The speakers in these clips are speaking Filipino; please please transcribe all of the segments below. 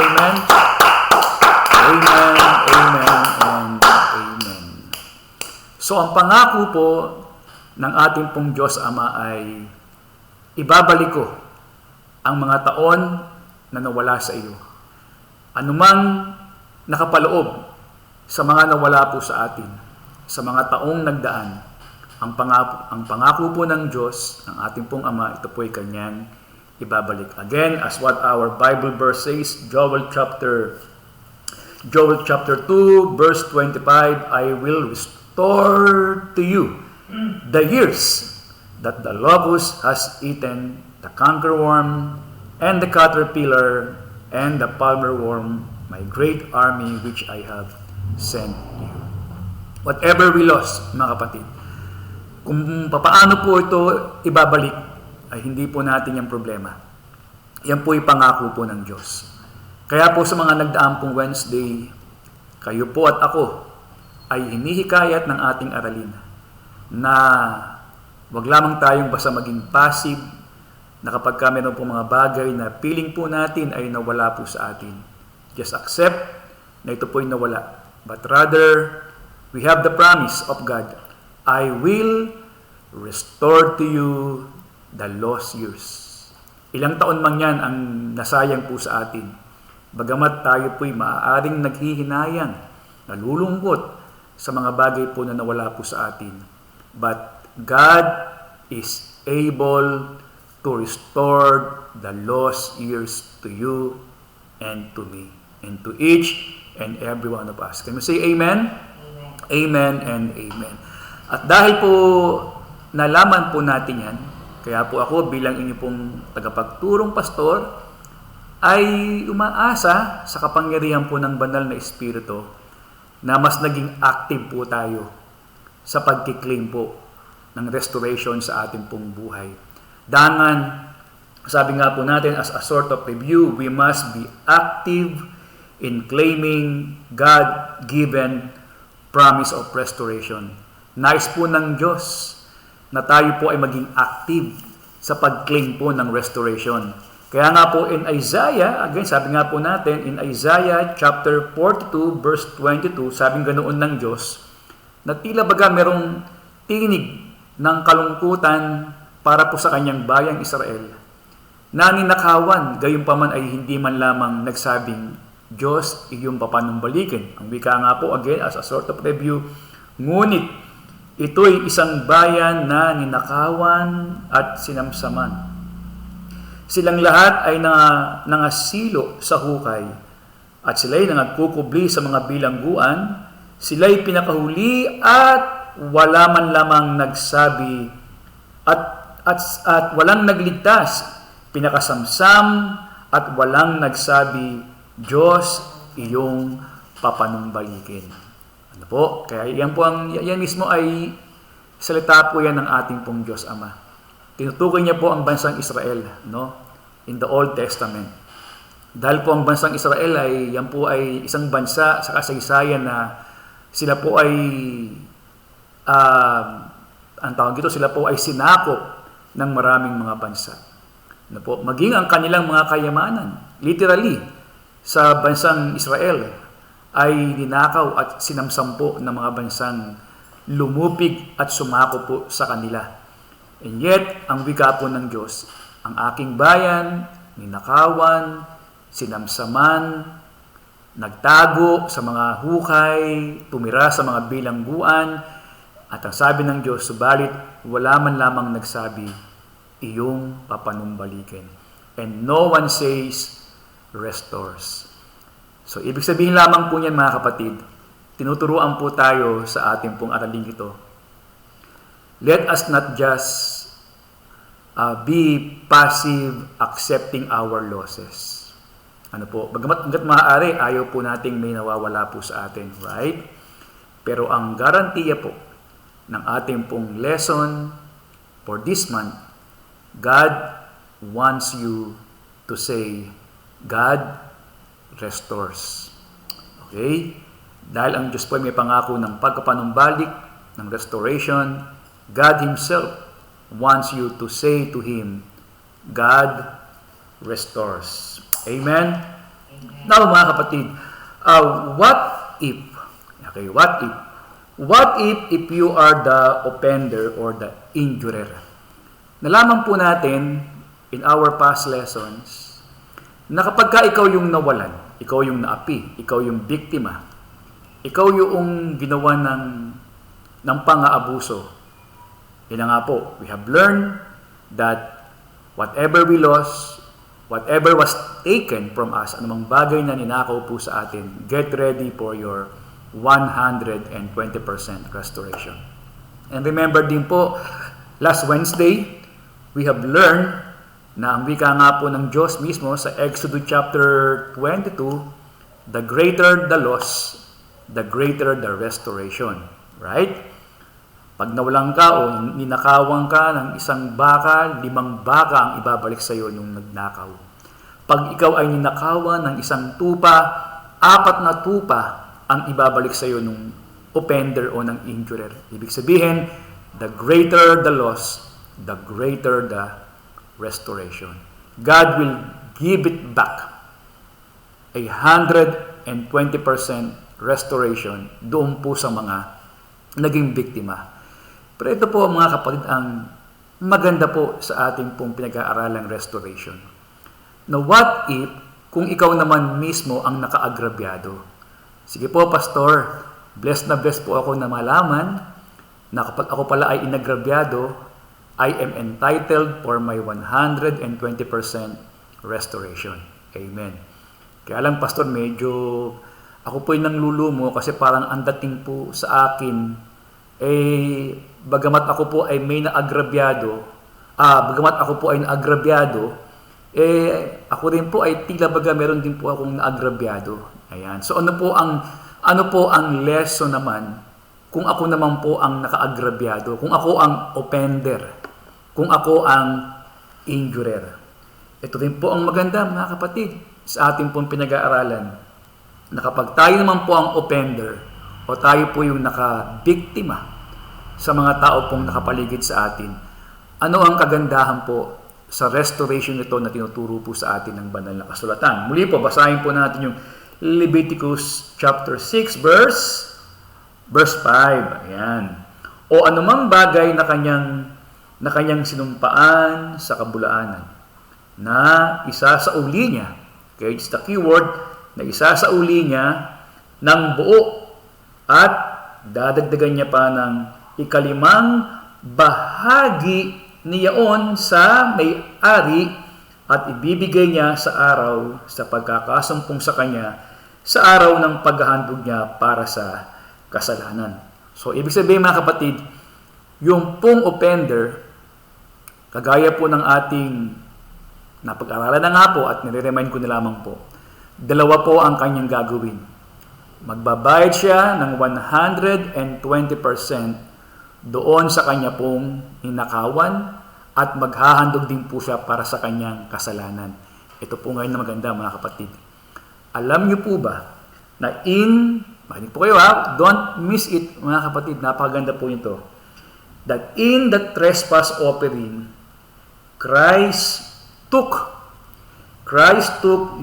Amen. Amen, amen, and amen. So ang pangako po ng ating pong Diyos Ama ay ibabalik ko ang mga taon na nawala sa iyo. Anumang nakapaloob sa mga nawala po sa atin, sa mga taong nagdaan, ang pangako po ng Diyos, ng ating pong Ama, ito po ay kanyang ibabalik. Again, as what our Bible verse says, Joel chapter 2, verse 25, I will restore to you the years that the locust has eaten, the cankerworm, and the caterpillar, and the palmerworm, my great army which I have sent you. Whatever we lost, mga kapatid, kung paano po ito ibabalik, ay hindi po natin yung problema. Yan po ay pangako po ng Diyos. Kaya po sa mga nagdaang pong Wednesday, kayo po at ako ay hinihikayat ng ating aralin na wag lamang tayong basta maging passive na kapag meron po mga bagay na feeling po natin ay nawala po sa atin. Just accept na ito po ay nawala. But rather, we have the promise of God, I will restore to you the lost years. Ilang taon man yan ang nasayang po sa atin. Bagamat tayo po'y maaaring naghihinayang, nalulungkot sa mga bagay po na nawala po sa atin. But God is able to restore the lost years to you and to me, and to each and every one of us. Can we say amen? Amen. Amen and amen. At dahil po nalaman po natin yan, kaya po ako bilang inyo pong tagapagturong pastor, ay umaasa sa kapangyarihan po ng banal na Espiritu na mas naging active po tayo sa pagkiklaim po ng restoration sa ating pong buhay. Dangan, sabi nga po natin as a sort of review, we must be active in claiming God-given promise of restoration. Nais po ng Diyos na tayo po ay maging active sa pag-claim po ng restoration. Kaya nga po in Isaiah, again, sabi nga po natin, in Isaiah chapter 42, verse 22, sabing ganoon ng Diyos, na tila baga merong tinig ng kalungkutan para po sa kanyang bayang Israel, na ninakawan, gayunpaman ay hindi man lamang nagsabing, Diyos, iyong papanumbalikin. Ang wika nga po, again, as a sort of review, ngunit ito'y isang bayan na ninakawan at sinamsaman. Silang lahat ay nangasilo sa hukay at sila'y nagkukubli sa mga bilangguan. Sila'y pinakahuli at wala man lamang nagsabi at walang nagligtas. Pinakasamsam at walang nagsabi, Diyos, iyong papanumbalikin. Ano po? Kaya yan mismo ay salita po yan ng ating pong Diyos Ama. Tinutukoy niya po ang bansang Israel, no? In the Old Testament. Dahil po ang bansang Israel yan po ay isang bansa sa kasaysayan na sila po ay ang tawag dito, sila po ay sinakop ng maraming mga bansa. Ano po? Maging ang kanilang mga kayamanan, literally, sa bansang Israel ay ninakaw at sinamsampo ng mga bansang lumupig at sumako po sa kanila. And yet, ang wika po ng Diyos, ang aking bayan, ninakawan, sinamsaman, nagtago sa mga hukay, tumira sa mga bilangguan, at ang sabi ng Diyos, subalit wala man lamang nagsabi, iyong papanumbalikin. And no one says, restores. So, ibig sabihin lamang po niyan mga kapatid, tinuturuan po tayo sa ating pong araling ito. Let us not just be passive accepting our losses. Ano po? Hanggat maaari, ayaw po nating may nawawala po sa atin, right? Pero ang garantiya po ng ating pong lesson for this month, God wants you to say, God restores. Okay? Dahil ang Diyos po ay may pangako ng pagkapanumbalik, ng restoration, God Himself wants you to say to Him, God restores. Amen? Now, mga kapatid, what if, okay, what if you are the offender or the injurer? Nalaman po natin in our past lessons na kapag ka ikaw yung nawalan, ikaw yung naapi, ikaw yung biktima, ikaw yung ginawa ng pang-aabuso, yun na nga po, we have learned that whatever we lost, whatever was taken from us, anumang bagay na ninakaw po sa atin, get ready for your 120% restoration. And remember din po, last Wednesday, we have learned na ang wika nga po ng Diyos mismo sa Exodus chapter 22, the greater the loss, the greater the restoration. Right? Pag nawalan ka o ninakawan ka ng isang baka, 5 baka ang ibabalik sa iyo nung nagnakaw. Pag ikaw ay ninakawan ng isang tupa, 4 na tupa ang ibabalik sa iyo nung offender o ng injurer. Ibig sabihin, the greater the loss, the greater the restoration. God will give it back 120% restoration doon po sa mga naging biktima. Pero ito po mga kapatid ang maganda po sa ating pong pinag-aaralang restoration. Now what if kung ikaw naman mismo ang nakaagrabyado? Sige po pastor, blessed na blessed po ako na malaman na kapag ako pala ay inagrabyado, I am entitled for my 120% restoration. Amen. Kaya lang pastor, medyo ako po yung nanglulumo kasi parang ang dating po sa akin, bagamat ako po ay may naagrabyado, ako rin po ay tila baga meron din po akong naagrabyado. Ayan. So ano po ang lesson naman kung ako naman po ang nakaagrabyado, kung ako ang offender, kung ako ang injurer. Ito rin po ang maganda mga kapatid sa ating pong pinag-aaralan na kapag tayo naman po ang offender o tayo po yung nakabiktima sa mga tao pong nakapaligid sa atin, ano ang kagandahan po sa restoration nito na tinuturo po sa atin ng banal na kasulatan? Muli po, basahin po natin yung Leviticus chapter 6 verse 5. Ayan. O anumang bagay na kanyang sinumpaan sa kabulaanan na isa sa uli niya, okay, it's the keyword, na isa sa uli niya ng buo at dadagdagan niya pa ng 5 bahagi niyaon sa may-ari at ibibigay niya sa araw sa pagkakasumpong sa kanya sa araw ng paghahandog niya para sa kasalanan. So, ibig sabihin mga kapatid, yung pong offender, kagaya po ng ating napag-aralan na nga po at nire-remind ko na lamang po, 2 po ang kanyang gagawin. Magbabayad siya ng 120% doon sa kanya pong hinakawan at maghahandog din po siya para sa kanyang kasalanan. Ito po ngayon na maganda mga kapatid. Alam niyo po ba na makinig po kayo don't miss it mga kapatid, napakaganda po ito, that in the trespass offering, Christ took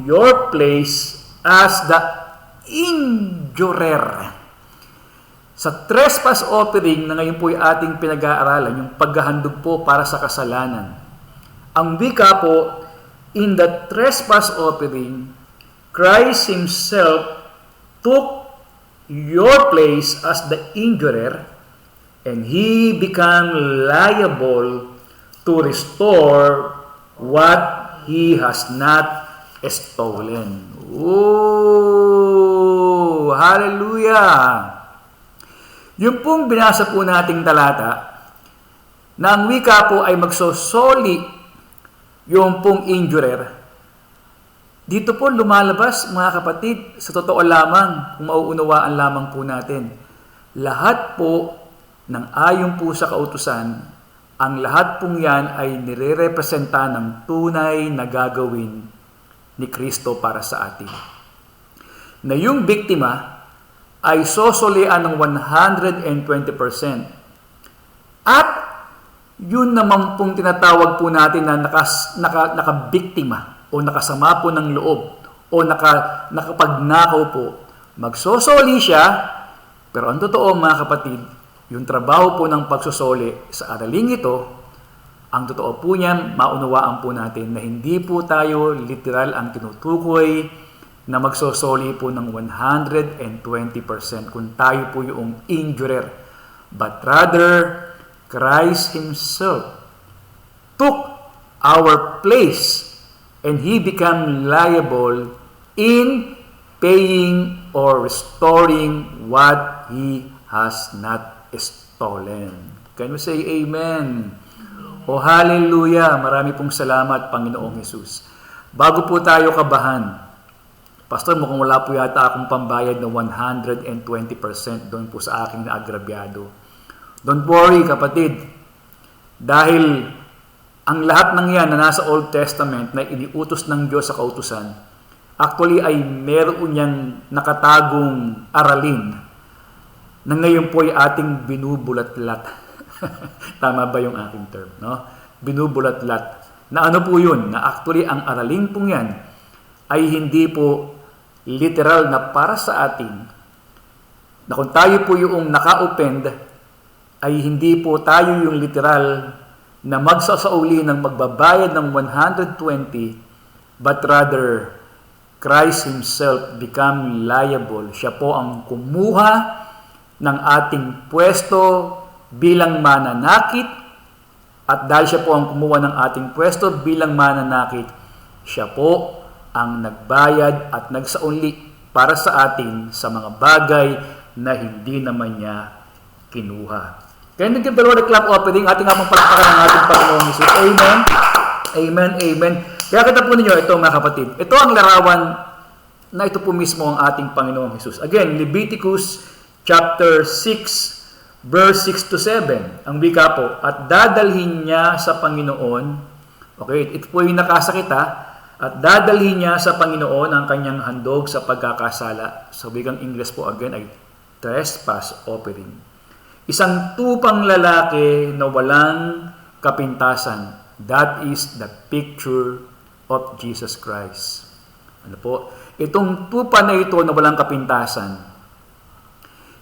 your place as the injurer. Sa trespass offering na ngayon po yung ating pinag-aaralan, yung paghahandog po para sa kasalanan. Ang wika po, in the trespass offering, Christ Himself took your place as the injurer and He became liable to restore what He has not stolen. Oh, hallelujah! Yung pong binasa po nating talata, na ang wika po ay magsosoli yung pong injurer. Dito po lumalabas mga kapatid, sa totoo lamang, kung mauunawaan lamang po natin, lahat po ng ayon po sa kautusan, ang lahat pong yan ay nire-representa ng tunay na gagawin ni Kristo para sa atin. Na yung biktima ay sosolian ng 120%. At yun naman pong tinatawag po natin na nakabiktima o nakasama po ng loob o nakapagnakaw po, magsosoli siya, pero ang totoo mga kapatid, yung trabaho po ng pagsusoli sa araling ito, ang totoo po niyan, maunawaan po natin na hindi po tayo literal ang tinutukoy na magsosoli po ng 120% kung tayo po yung injurer. But rather, Christ Himself took our place and He became liable in paying or restoring what He has not stolen. Can we say amen? O hallelujah! Marami pong salamat, Panginoong Hesus. Bago po tayo kabahan, Pastor, mukhang wala po yata akong pambayad na 120% doon po sa aking naagrabyado. Don't worry, kapatid. Dahil ang lahat ng yan na nasa Old Testament na iniutos ng Diyos sa kautusan, actually ay meron niyang nakatagong aralin na ngayon po ay ating binubulat-lat. Tama ba yung aking term? No? Binubulat-lat. Na ano po yun? Na actually ang araling pong yan ay hindi po literal na para sa atin. Na kung tayo po yung naka-offend, ay hindi po tayo yung literal na magsasauli ng magbabayad ng 120, but rather Christ Himself become liable. Siya po ang kumuha ng ating pwesto bilang mananakit, at dahil siya po ang kumuha ng ating pwesto bilang mananakit, siya po ang nagbayad at nagsaunli para sa atin sa mga bagay na hindi naman niya kinuha. Kaya nag-give the Lord a clap offering, ating amang palakpakan ng ating Panginoong Hesus. Amen? Amen, amen. Kaya kita po ninyo ito mga kapatid. Ito ang larawan na ito po mismo ang ating Panginoong Hesus. Again, Leviticus chapter 6, verse 6 to 7. Ang wika po, at dadalhin niya sa Panginoon, okay, ito po yung nakasakit at dadalhin niya sa Panginoon ang kanyang handog sa pagkakasala. Sa wikang English po again ay trespass offering. Isang tupang lalaki na walang kapintasan. That is the picture of Jesus Christ. Ano po? Itong tupa na ito na walang kapintasan,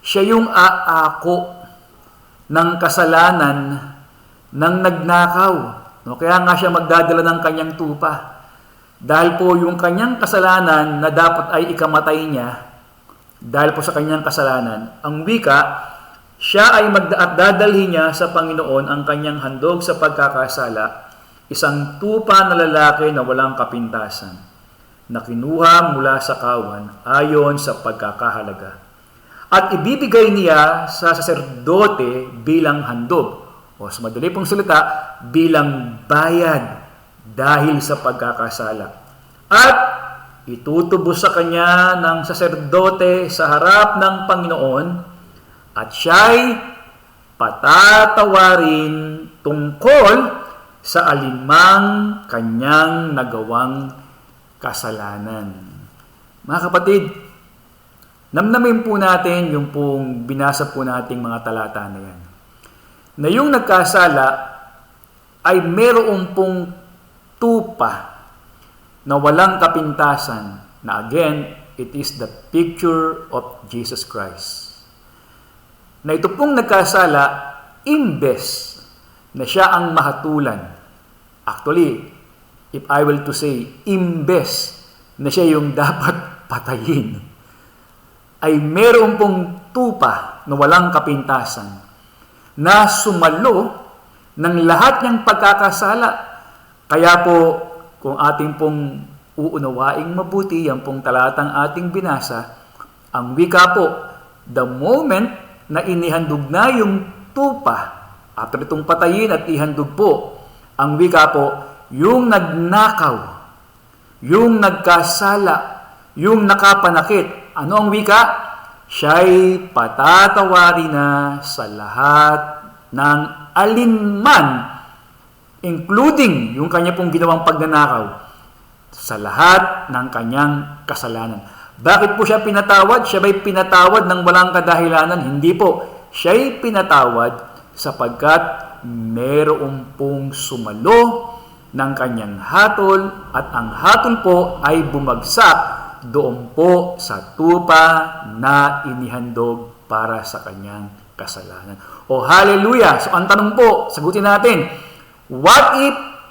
siya yung aako ng kasalanan ng nagnakaw. No? Kaya nga siya magdadala ng kanyang tupa. Dahil po yung kanyang kasalanan na dapat ay ikamatay niya, dahil po sa kanyang kasalanan, ang wika, siya ay dadalhin niya sa Panginoon ang kanyang handog sa pagkakasala, isang tupa na lalaki na walang kapintasan, na kinuha mula sa kawan ayon sa pagkakahalaga. At ibibigay niya sa saserdote bilang handog, o sa madali pong salita, bilang bayad dahil sa pagkakasala. At itutubos sa kanya ng saserdote sa harap ng Panginoon, at siya'y patatawarin tungkol sa alinmang kanyang nagawang kasalanan. Mga kapatid, namnamin po natin yung pong binasa po nating mga talata na yan. Na yung nagkasala ay meron pong tupa na walang kapintasan, na again, it is the picture of Jesus Christ. Na ito pong nagkasala, imbes na siya ang mahatulan. Actually, if I will to say, imbes na siya yung dapat patayin, ay meron pong tupa na walang kapintasan na sumalo ng lahat ng pagkakasala. Kaya po, kung ating pong uunawaing mabuti, yan pong talatang ating binasa, ang wika po, the moment na inihandog na yung tupa, after itong patayin at ihandog po, ang wika po, yung nagnakaw, yung nagkasala, yung nakapanakit, ano ang wika? Siya'y patatawarin na sa lahat ng alinman, including yung kanya pong ginawang pagnanakaw, sa lahat ng kanyang kasalanan. Bakit po siya pinatawad? Siya ba'y pinatawad ng walang kadahilanan? Hindi po. Siya'y pinatawad sapagkat meron pong sumalo ng kanyang hatol, at ang hatol po ay bumagsak doon po sa tupa na inihandog para sa kanyang kasalanan. O hallelujah! So ang tanong po, sagutin natin, what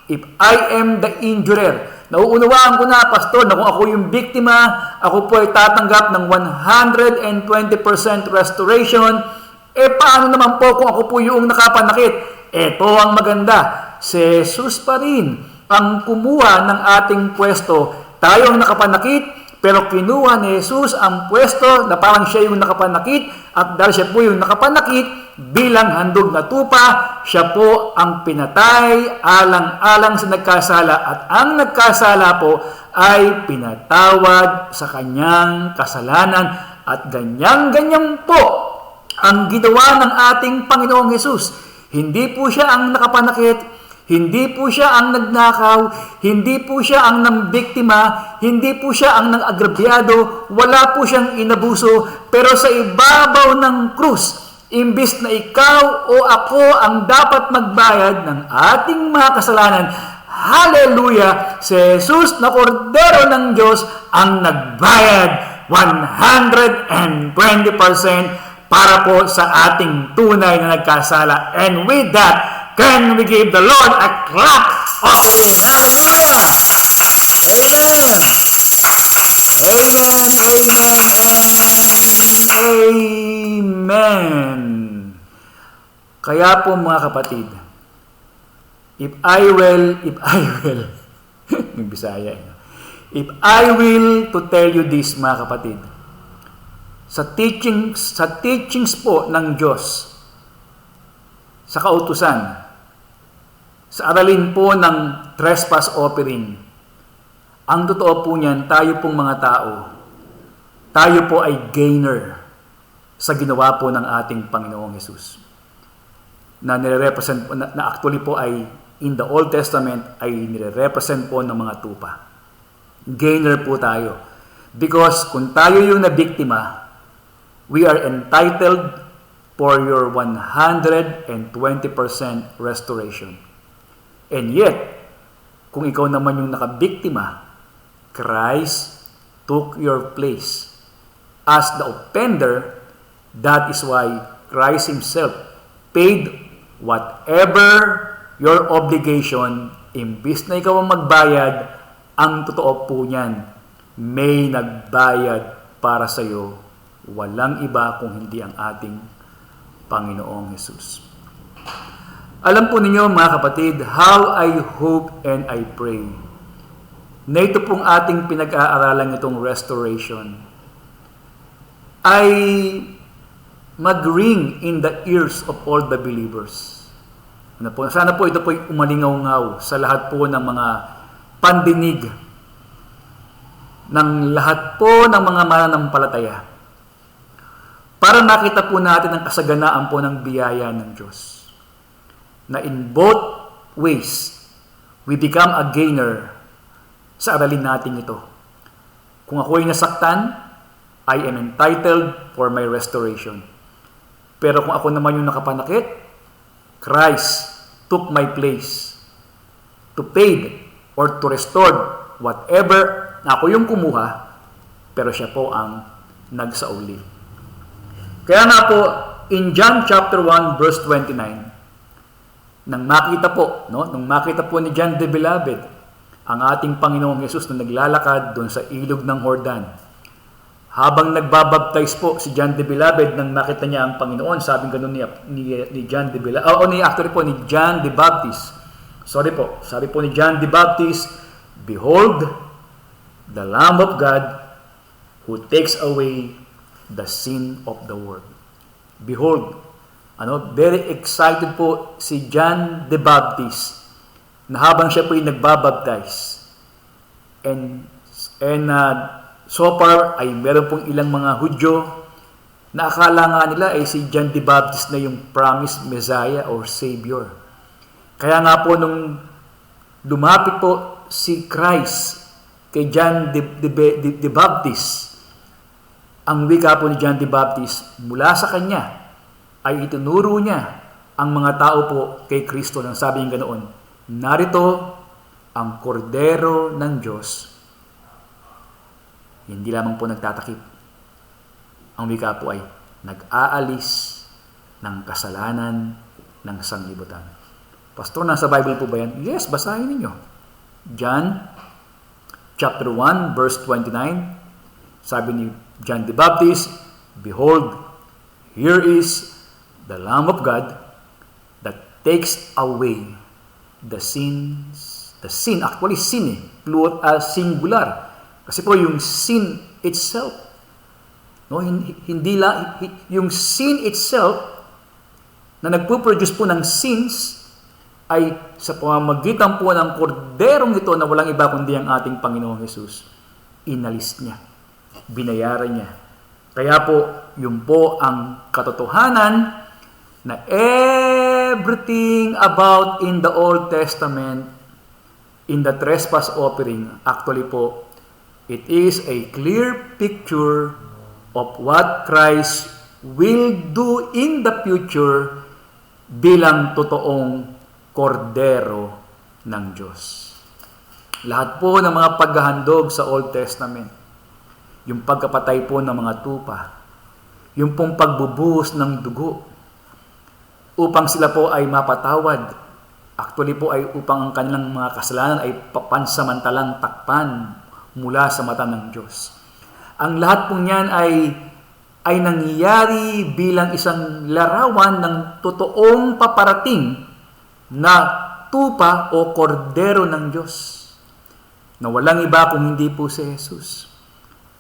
if I am the injurer? Nauunawaan ko na, Pastor, na kung ako yung biktima, ako po ay tatanggap ng 120% restoration. Paano naman po kung ako po yung nakapanakit? Ito ang maganda. Si Jesus pa rin ang kumuha ng ating pwesto. Tayo ang nakapanakit, pero kinuha ni Jesus ang pwesto na parang siya yung nakapanakit, at dahil siya po yung nakapanakit, bilang handog na tupa, siya po ang pinatay alang-alang sa nagkasala, at ang nagkasala po ay pinatawad sa kanyang kasalanan, at ganyan-ganyan po ang ginawa ng ating Panginoong Hesus. Hindi po siya ang nakapanakit, hindi po siya ang nagnakaw, hindi po siya ang nambiktima, hindi po siya ang nang-agrabyado, wala po siyang inabuso, pero sa ibabaw ng krus, imbis na ikaw o ako ang dapat magbayad ng ating mga kasalanan, hallelujah, si Jesus na kordero ng Diyos ang nagbayad 120% para po sa ating tunay na nagkasala. And with that, can we give the Lord a clap offering? Hallelujah! Amen! Amen! Kaya po mga kapatid, if I will, yung Bisaya, if I will to tell you this mga kapatid, sa teachings po ng Diyos, sa kautusan, sa aralin po ng trespass offering, ang totoo po niyan, tayo pong mga tao, tayo po ay gainer sa ginawa po ng ating Panginoong Hesus. Na nire-represent, na actually po ay in the Old Testament ay nire-represent po ng mga tupa. Gainer po tayo. Because kung tayo yung nabiktima, we are entitled for your 120% restoration. And yet, kung ikaw naman yung nakabiktima, Christ took your place. As the offender, that is why Christ Himself paid whatever your obligation. Imbis na ikaw ang magbayad, ang totoo po niyan, may nagbayad para sa iyo. Walang iba kung hindi ang ating Panginoong Hesus. Alam po ninyo mga kapatid, how I hope and I pray na ito pong ating pinag-aaralan itong restoration ay mag-ring in the ears of all the believers. Sana po ito po umalingaw-ngaw sa lahat po ng mga pandinig ng lahat po ng mga mananampalataya, para makita po natin ang kasaganaan po ng biyaya ng Diyos. Na in both ways, we become a gainer sa aralin natin ito. Kung ako ay nasaktan, I am entitled for my restoration. Pero kung ako naman yung nakapanakit, Christ took my place to pay or to restore whatever na ako yung kumuha, pero siya po ang nagsauli. Kaya nga po, in John chapter 1 verse 29, nang makita po ni John the Beloved ang ating Panginoong Hesus na naglalakad doon sa ilog ng Jordan. Habang nagbabaptize po si John the Beloved, nang makita niya ang Panginoon, sabing ganun ni John the Beloved, ni John the Baptist. Sabi po ni John the Baptist, "Behold, the Lamb of God who takes away the sin of the world." Behold, very excited po si John the Baptist na habang siya po ay nagbabaptize. And so far ay meron pong ilang mga Hudyo na akala nga nila ay si John the Baptist na yung promised Messiah or Savior. Kaya nga po nung lumapit po si Christ kay John the Baptist, ang wika po ni John the Baptist mula sa kanya ay itinuro niya ang mga tao po kay Kristo nang sabi niya ganoon, "Narito ang kordero ng Diyos, hindi lamang po nagtatakip. Ang wika po ay nag-aalis ng kasalanan ng sanglibutan. Pastor, nasa Bible po ba yan? Yes, basahin ninyo. John chapter 1 verse 29, sabi ni John the Baptist, "Behold, here is the Lamb of God that takes away the sins." The sin, actually sin singular. Kasi po yung sin itself, no, yung sin itself na nagpo-produce po ng sins ay sa pamamagitan po ng korderong ito na walang iba kundi ang ating Panginoong Hesus. Inalis niya. Binayaran niya. Kaya po, yun po ang katotohanan na everything about in the Old Testament, in the trespass offering, actually po, it is a clear picture of what Christ will do in the future bilang totoong kordero ng Diyos. Lahat po ng mga paghahandog sa Old Testament, yung pagkapatay po ng mga tupa, yung pong pagbubuhos ng dugo, upang sila po ay mapatawad. Actually po ay upang ang kanilang mga kasalanan ay pansamantalang takpan mula sa mata ng Diyos. Ang lahat po niyan ay nangyayari bilang isang larawan ng totoong paparating na tupa o kordero ng Diyos, na walang iba kung hindi po si Jesus.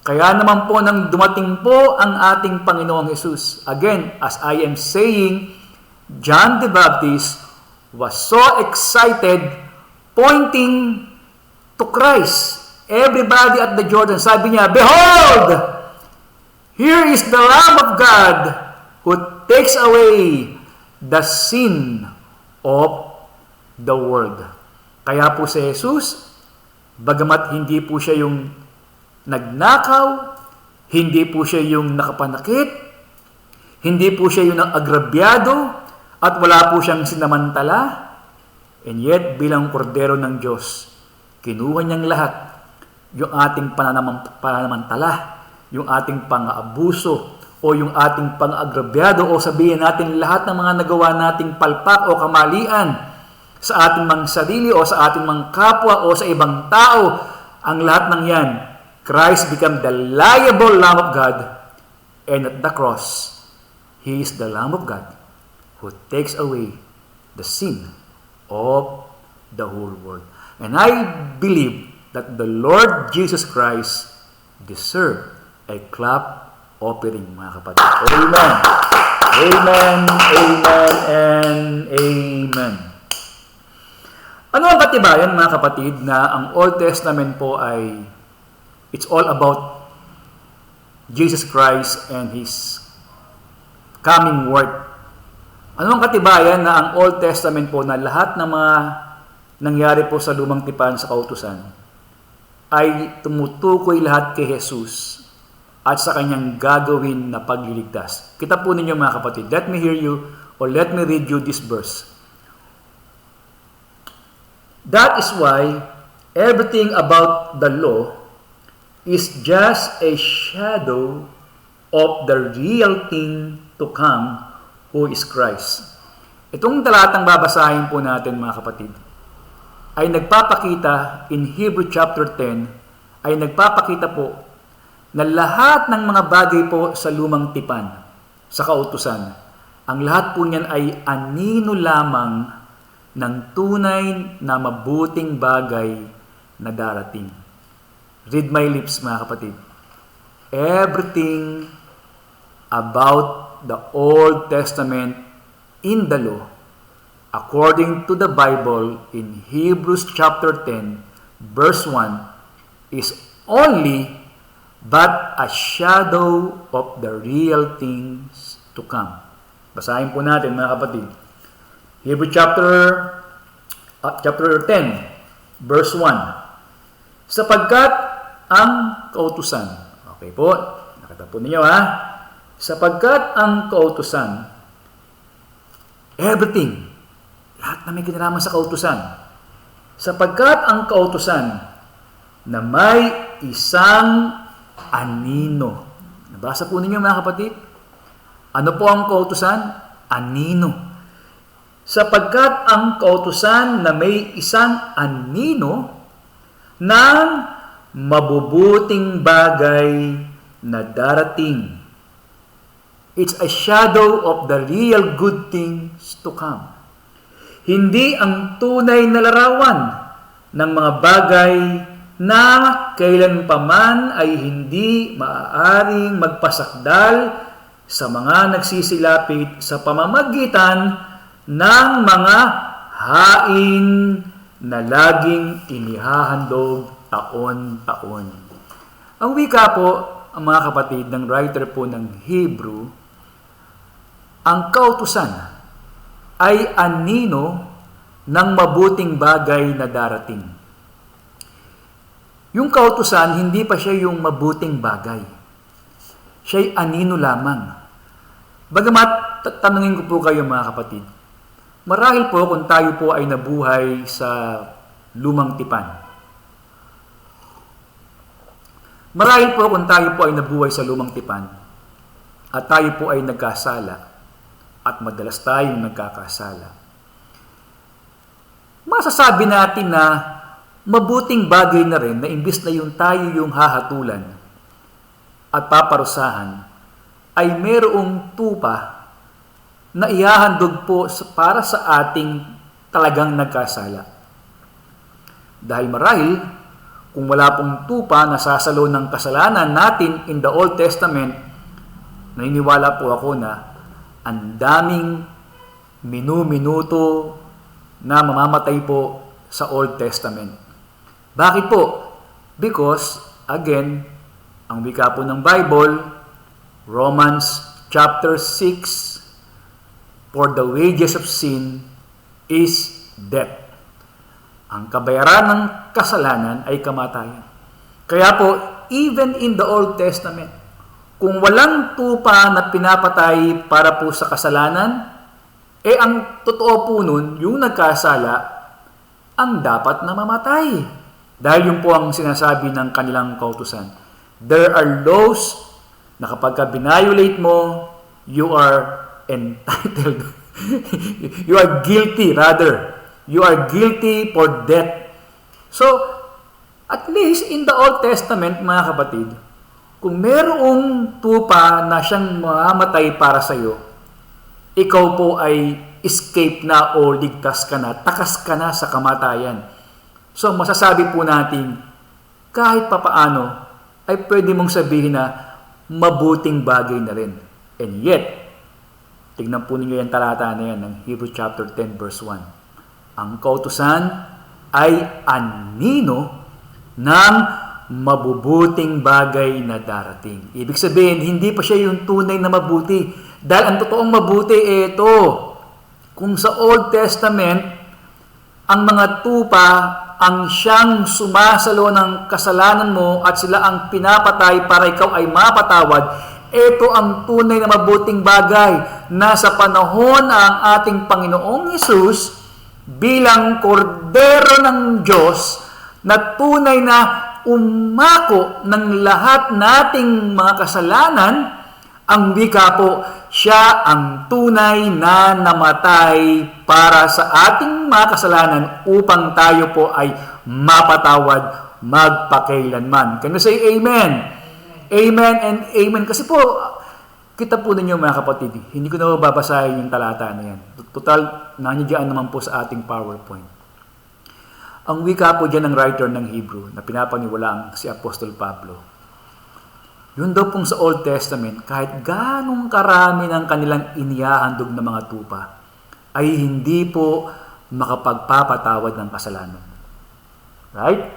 Kaya naman po nang dumating po ang ating Panginoong Jesus, again, as I am saying, John the Baptist was so excited, pointing to Christ. Everybody at the Jordan, sabi niya, "Behold, here is the Lamb of God who takes away the sin of the world." Kaya po si Jesus, bagamat hindi po siya yung nagnakaw, hindi po siya yung nakapanakit, hindi po siya yung agrabyado, at wala po siyang sinamantala, and yet bilang kordero ng Diyos, kinuha niyang lahat, yung ating pananamantala, yung ating pang-aabuso, o yung ating pang-agrabyado, o sabihin natin lahat ng mga nagawa nating palpak o kamalian sa ating mga sarili o sa ating mga kapwa o sa ibang tao, ang lahat ng yan, Christ became the liable Lamb of God, and at the cross, He is the Lamb of God who takes away the sin of the whole world. And I believe that the Lord Jesus Christ deserved a clap offering, mga kapatid. Amen. Amen, amen, and amen. Ano ang katibayan, mga kapatid, na ang Old Testament po ay it's all about Jesus Christ and His coming work. Ano ang katibayan na ang Old Testament po na lahat ng mga nangyari po sa lumang tipan sa kautusan ay tumutukoy lahat kay Jesus at sa kanyang gagawin na pagliligtas. Kita po ninyo, mga kapatid. Let me hear you or let me read you this verse. That is why everything about the law is just a shadow of the real thing to come, who is Christ. Itong talatang babasahin po natin, mga kapatid, ay nagpapakita in Hebrew chapter 10, ay nagpapakita po na lahat ng mga bagay po sa lumang tipan, sa kautusan, ang lahat po niyan ay anino lamang ng tunay na mabuting bagay na darating. Read my lips, mga kapatid. Everything about the Old Testament in the law, according to the Bible in Hebrews chapter 10, verse 1, is only but a shadow of the real things to come. Basahin po natin, mga kapatid. Hebrews chapter 10, verse 1. Sapagkat ang kautusan, okay po, nakita po ninyo, ha? Sapagkat ang kautusan, everything, lahat na may kinalaman sa kautusan, sapagkat ang kautusan na may isang anino. Nabasa po ninyo mga kapatid? Ano po ang kautusan? Anino. Sapagkat ang kautusan na may isang anino ng mabubuting bagay na darating. It's a shadow of the real good things to come. Hindi ang tunay na larawan ng mga bagay na kailanpaman ay hindi maaaring magpasakdal sa mga nagsisilapit sa pamamagitan ng mga hain na laging inihahandog taon-taon. Ang wika po, ang mga kapatid, ng writer po ng Hebrew, ang kautusan ay anino ng mabuting bagay na darating. Yung kautusan, hindi pa siya yung mabuting bagay. Siya'y anino lamang. Bagamat, tanungin ko po kayo mga kapatid, marahil po kung tayo po ay nabuhay sa lumang tipan. Marahil po kung tayo po ay nabuhay sa lumang tipan at tayo po ay nagkasala at madalas tayong nagkakasala. Masasabi natin na mabuting bagay na rin na imbis na yung tayo yung hahatulan at paparusahan, ay mayroong tupa na ihahandog po para sa ating talagang nagkasala. Dahil marahil, kung wala pong tupa na sasalo ng kasalanan natin in the Old Testament, naniniwala po ako na ang daming minu-minuto na mamamatay po sa Old Testament. Bakit po? Because, again, ang wika po ng Bible, Romans chapter 6, for the wages of sin is death. Ang kabayaran ng kasalanan ay kamatayan. Kaya po, even in the Old Testament, kung walang tupa na pinapatay para po sa kasalanan, ang totoo po nun, yung nagkasala, ang dapat na mamatay. Dahil yun po ang sinasabi ng kanilang kautusan. There are laws na kapag ka binayolate mo, you are entitled. You are guilty, rather. You are guilty for death. So, at least in the Old Testament, mga kapatid, kung merong tupa na siyang mamamatay para sa iyo, ikaw po ay escape na o ligtas ka na, takas ka na sa kamatayan. So, masasabi po natin, kahit papaano, ay pwede mong sabihin na mabuting bagay na rin. And yet, tignan po ninyo yung talata na yan ng Hebrews chapter 10 verse 1. Ang kautusan ay anino ng mabubuting bagay na darating. Ibig sabihin, hindi pa siya yung tunay na mabuti. Dahil ang totoong mabuti ito. Kung sa Old Testament, ang mga tupa ang siyang sumasalo ng kasalanan mo at sila ang pinapatay para ikaw ay mapatawad, ito ang tunay na mabuting bagay na sa panahon ang ating Panginoong Hesus bilang kordero ng Diyos na tunay na umako ng lahat nating mga kasalanan, ang wika po, siya ang tunay na namatay para sa ating mga kasalanan upang tayo po ay mapatawad magpakailanman. Can you say amen? Amen and amen. Kasi po, kita po ninyo mga kapatid, hindi ko na babasahin yung talata na yan. Total, nandiyan naman po sa ating PowerPoint. Ang wika po dyan ng writer ng Hebrew na pinapaniwalaan si Apostol Pablo. Yun daw pong sa Old Testament, kahit ganong karami ng kanilang inihahandog na mga tupa, ay hindi po makapagpapatawad ng kasalanan. Right?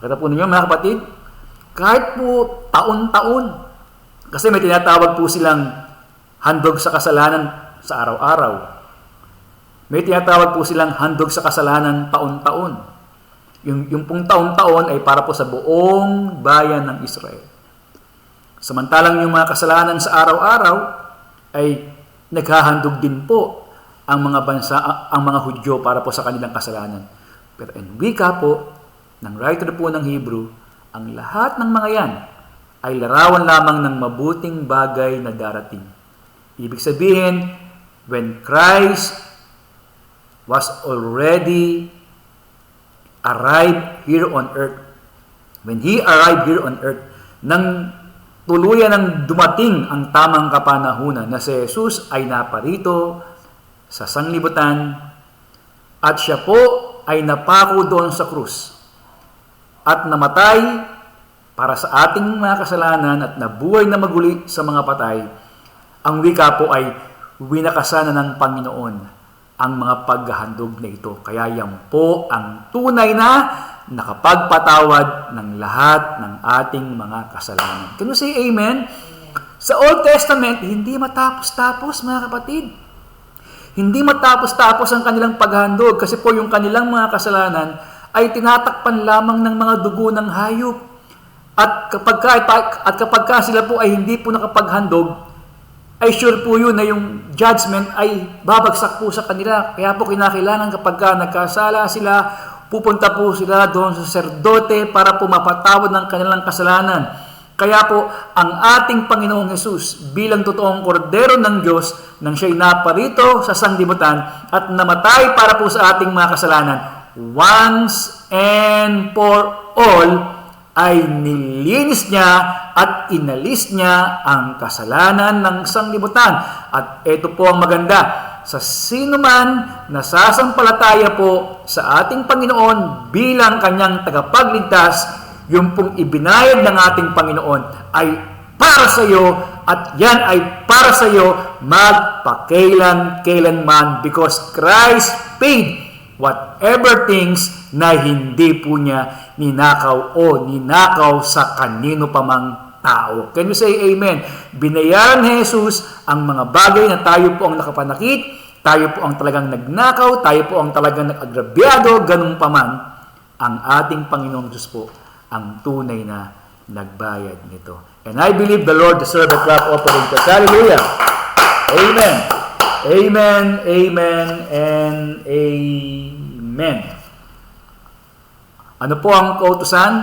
Kata po ninyo mga kapatid, kahit po taon-taon, kasi may tinatawag po silang handog sa kasalanan sa araw-araw. May tinatawag po silang handog sa kasalanan taon-taon. Yung pong taon-taon ay para po sa buong bayan ng Israel. Samantalang yung mga kasalanan sa araw-araw ay naghahandog din po ang mga bansa, ang mga Hudyo para po sa kanilang kasalanan. Pero ang wika po ng writer po ng Hebrew, ang lahat ng mga yan ay larawan lamang ng mabuting bagay na darating. Ibig sabihin, when Christ was already arrived here on earth, when He arrived here on earth, nang tuluyan ng dumating ang tamang kapanahunan na si Jesus ay naparito sa sanglibutan at siya po ay napako doon sa krus at namatay para sa ating mga kasalanan at nabuhay na maguli sa mga patay. Ang wika po ay winakasan ng Panginoon ang mga paghahandog na ito. Kaya yan po ang tunay na nakapagpatawad ng lahat ng ating mga kasalanan. Can you say amen? Sa Old Testament, hindi matapos-tapos mga kapatid. Hindi matapos-tapos ang kanilang paghandog kasi po yung kanilang mga kasalanan ay tinatakpan lamang ng mga dugo ng hayop. At kapag sila po ay hindi po nakapaghandog, ay sure po yun na yung judgment ay babagsak po sa kanila. Kaya po kinakailangan kapag nagkasala sila, pupunta po sila doon sa saserdote para po mapatawad ng kanilang kasalanan. Kaya po, ang ating Panginoong Hesus bilang totoong kordero ng Diyos nang siya'y naparito sa sanglibutan at namatay para po sa ating mga kasalanan, once and for all, ay nilinis niya at inalis niya ang kasalanan ng sanglibutan. At ito po ang maganda, sa sino man nasasampalataya po sa ating Panginoon bilang kanyang tagapagligtas, yung pong ibinayad ng ating Panginoon ay para sa iyo at yan ay para sa iyo magpakailan-kailanman because Christ paid whatever things na hindi po niya ninakaw sa kanino pa mang tao. Can you say amen? Binayaran ni Jesus ang mga bagay na tayo po ang nakapanakit, tayo po ang talagang nagnakaw, tayo po ang talagang nag-agrabyado, ganun pa man, ang ating Panginoong Diyos po ang tunay na nagbayad nito. And I believe the Lord deserves a clap offering to us. Hallelujah! Amen! Amen, amen, and amen. Ano po ang kautusan?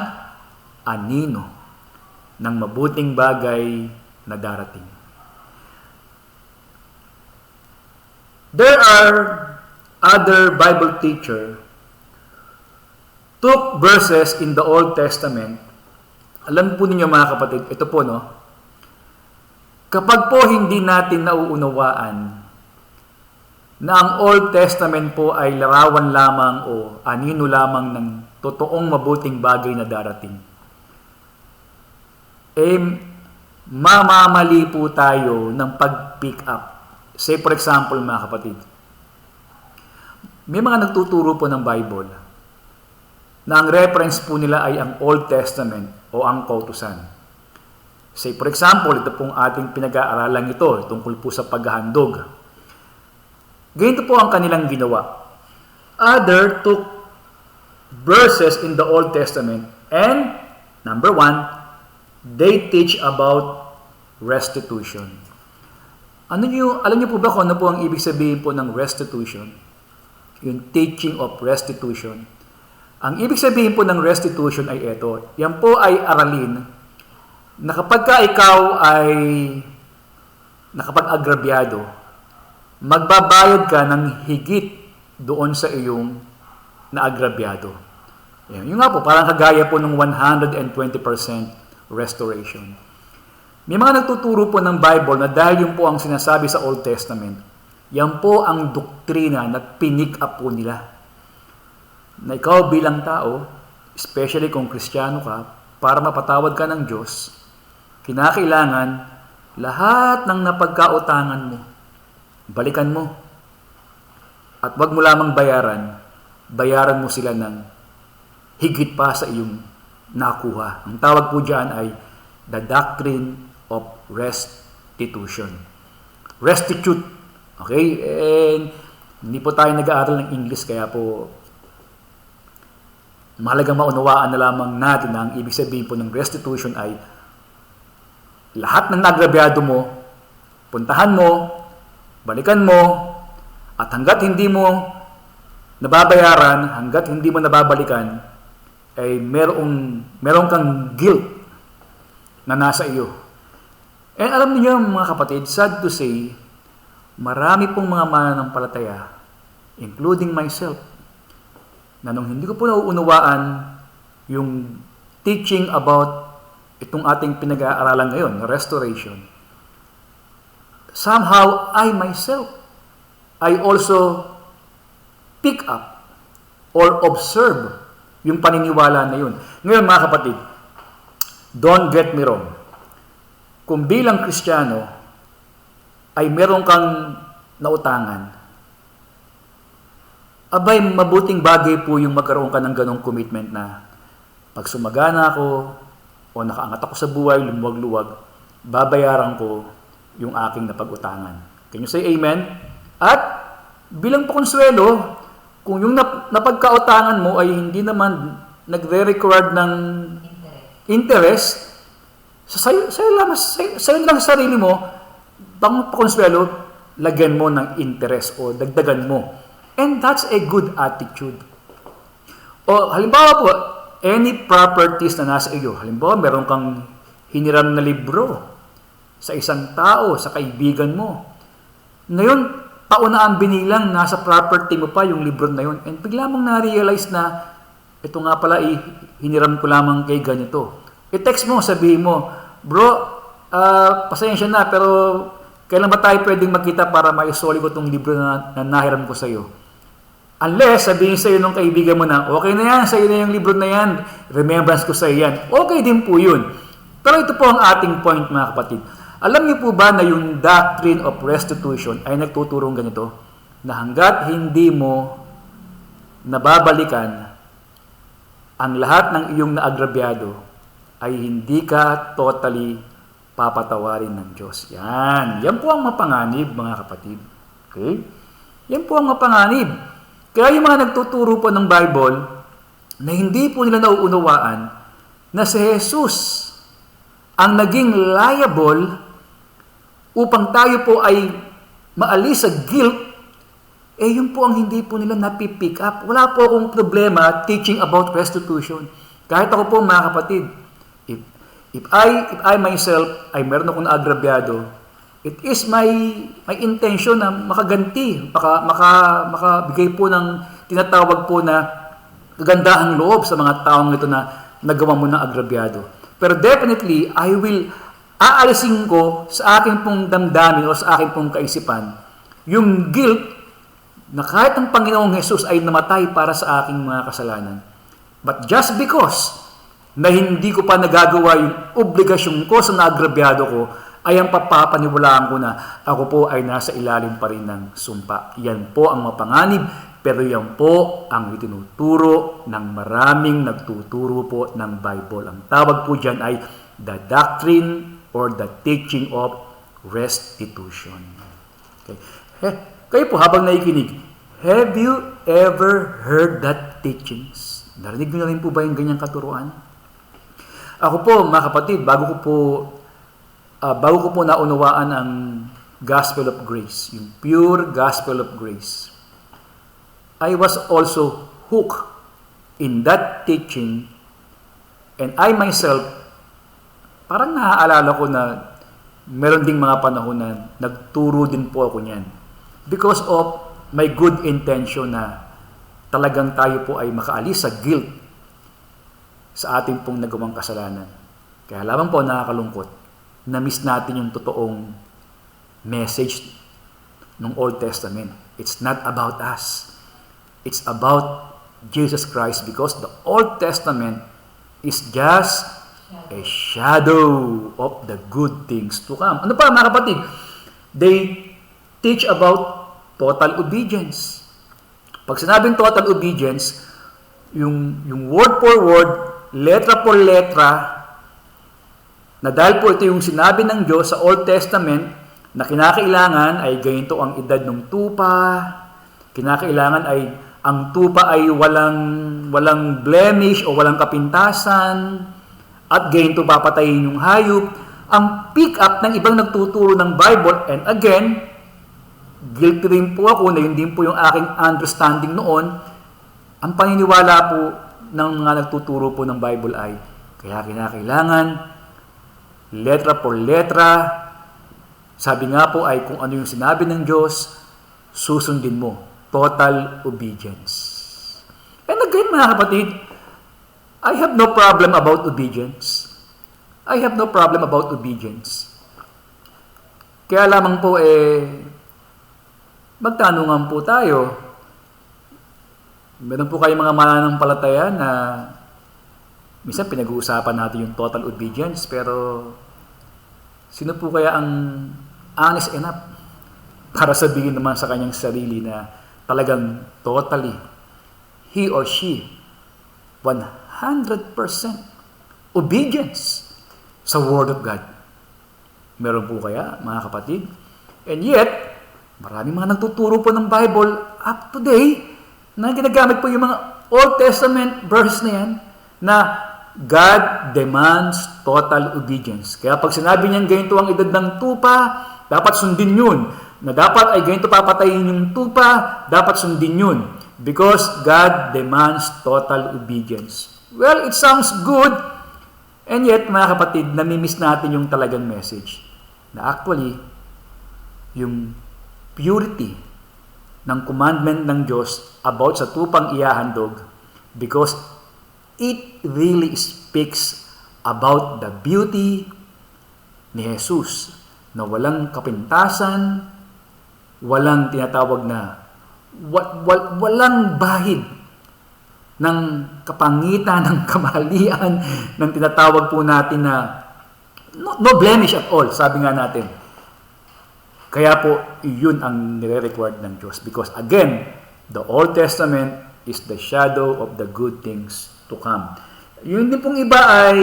Anino ng mabuting bagay na darating. There are other Bible teachers took verses in the Old Testament. Alam po ninyo mga kapatid, ito po no, kapag po hindi natin nauunawaan na ang Old Testament po ay larawan lamang o anino lamang ng totoong mabuting bagay na darating, mamamali po tayo ng pag-pick up. Say for example mga kapatid, may mga nagtuturo po ng Bible na ang reference po nila ay ang Old Testament o ang kautusan. Say for example, ito pong ating pinag-aaralan ito, tungkol po sa paghahandog. Ganito po ang kanilang ginawa. Other took verses in the Old Testament and, number 1, they teach about restitution. Alam niyo po ba kung ano po ang ibig sabihin po ng restitution? Yung teaching of restitution. Ang ibig sabihin po ng restitution ay ito. Yan po ay aralin na kapag ka ikaw ay nakapag-agrabyado, magbabayad ka ng higit doon sa iyong naagrabyado. Yung nga po, parang kagaya po ng 120% restoration. May mga nagtuturo po ng Bible na dahil yung po ang sinasabi sa Old Testament, yan po ang doktrina na pinick up po nila. Na ikaw bilang tao, especially kung Kristiyano ka, para mapatawad ka ng Diyos, kinakailangan lahat ng napagkautangan mo, balikan mo. At wag mo lamang bayaran mo sila ng higit pa sa iyong nakuha. Ang tawag po dyan ay the doctrine of restitution. Restitute. Okay? And hindi po tayo nag-aaral ng English, kaya po mahalagang maunawaan na lamang natin na ang ibig sabihin po ng restitution ay lahat ng nagrabyado mo, puntahan mo, balikan mo, at hanggat hindi mo nababayaran, hanggat hindi mo nababalikan, ay meron kang guilt. na nasa iyo. And alam niyo mga kapatid, sad to say, marami pong mga mananampalataya, including myself, na nung hindi ko po nauunawaan yung teaching about itong ating pinag-aaralan ngayon, restoration, somehow I myself, I also pick up or observe yung paniniwala na yun. Ngayon mga kapatid, don't get me wrong. Kung bilang Kristiyano ay meron kang nautangan, abay mabuting bagay po yung magkaroon ka ng ganong commitment na pag sumagana ako o nakaangat ako sa buhay, lumuwag-luwag, babayaran ko yung aking napag-utangan. Can you say amen? At bilang pakonsuelo, kung yung napagkautangan mo ay hindi naman nagre-record ng interest, sa'yo lang sa sarili mo, pang pakonsuelo, lagyan mo ng interest o dagdagan mo. And that's a good attitude. O halimbawa po, any properties na nasa iyo, halimbawa meron kang hiniram na libro sa isang tao, sa kaibigan mo. Ngayon, pauna ang binilang, nasa property mo pa yung libro na yun. And bigla mong na-realize na, ito nga pala, hiniram ko lamang kay ganito. I-text mo, sabihin mo, bro, pasensya na, pero kailan ba tayo pwedeng magkita para maisoli ko itong libro na nahiram ko sa iyo? Unless, sabihin sa iyo ng kaibigan mo na, okay na yan, sa iyo na yung libro na yan, remembrance ko sa iyo yan. Okay din po yun. Pero ito po ang ating point mga kapatid. Alam niyo po ba na yung doctrine of restitution ay nagtuturong ganito? Na hanggat hindi mo nababalikan ang lahat ng iyong naagrabyado, ay hindi ka totally papatawarin ng Diyos. Yan. Yan po ang mapanganib mga kapatid. Okay? Yan po ang mapanganib. Kaya yung mga nagtuturo po ng Bible na hindi po nila nauunawaan na si Jesus ang naging liable upang tayo po ay maalis sa guilt, yun po ang hindi po nila napipick up. Wala po akong problema teaching about restitution. Kahit ako po mga kapatid, if I myself ay meron akong naagrabyado, it is my intention na makaganti, makabigay po ng tinatawag po na kagandahang loob sa mga taong ito na nagawa mo ng agrabyado. Pero definitely, aalisin ko sa aking pong damdamin o sa aking pong kaisipan yung guilt na kahit ang Panginoong Jesus ay namatay para sa aking mga kasalanan. But just because na hindi ko pa nagagawa yung obligasyon ko sa naagrabyado ko, ay ang papapaniwalaan ko na ako po ay nasa ilalim pa rin ng sumpa. Yan po ang mapanganib, pero yan po ang itinuturo ng maraming nagtuturo po ng Bible. Ang tawag po dyan ay the doctrine or the teaching of restitution. Okay. Kayo po habang nakikinig, have you ever heard that teachings? Narinig nyo na rin po ba yung ganyang katuruan? Ako po, mga kapatid, bago ko po naunawaan ang gospel of grace, yung pure gospel of grace, I was also hooked in that teaching, and I myself, parang naaalala ko na meron ding mga panahon na nagturo din po ako niyan. Because of my good intention na talagang tayo po ay makaalis sa guilt sa ating pong nagawang kasalanan. Kaya lamang po nakakalungkot, na-miss natin yung totoong message ng Old Testament. It's not about us. It's about Jesus Christ, because the Old Testament is just a shadow of the good things to come. Ano pa mga kapatid? They teach about total obedience. Pag sinabing total obedience, yung word for word, letra por letra, na dahil po ito yung sinabi ng Diyos sa Old Testament na kinakailangan ay ganito ang edad ng tupa, kinakailangan ay ang tupa ay walang blemish o walang kapintasan, at ganito papatayin yung hayop. Ang pick up ng ibang nagtuturo ng Bible, and again, guilty rin po ako na yun din po yung aking understanding noon, ang paniniwala po ng mga nagtuturo po ng Bible ay, kaya kinakailangan letra por letra. Sabi nga po ay kung ano yung sinabi ng Diyos, susundin mo. Total obedience. And again, mga kapatid, I have no problem about obedience. I have no problem about obedience. Kaya lamang po magtanungan po tayo. Meron po kayong mga mananampalataya na minsan pinag-uusapan natin yung total obedience, pero sino po kaya ang honest enough para sabihin naman sa kanyang sarili na talagang totally, he or she, 100% obedience sa Word of God? Meron po kaya, mga kapatid? And yet, maraming mga nagtuturo po ng Bible up to date na ginagamit po yung mga Old Testament verse na yan na God demands total obedience. Kaya pag sinabi niyan ganito ang edad ng tupa, dapat sundin yun. Na dapat ay ganito papatayin yung tupa, dapat sundin yun. Because God demands total obedience. Well, it sounds good, and yet, mga kapatid, namimiss natin yung talagang message. Na actually, yung purity ng commandment ng Diyos about sa tupang ihahandog, because it really speaks about the beauty ni Jesus na walang kapintasan, walang tinatawag na walang bahid ng kapangitan, ng kamalian, ng tinatawag po natin na no blemish at all, sabi nga natin. Kaya po, yun ang nire-required ng Diyos. Because again, the Old Testament is the shadow of the good things to come. Yun din pong iba ay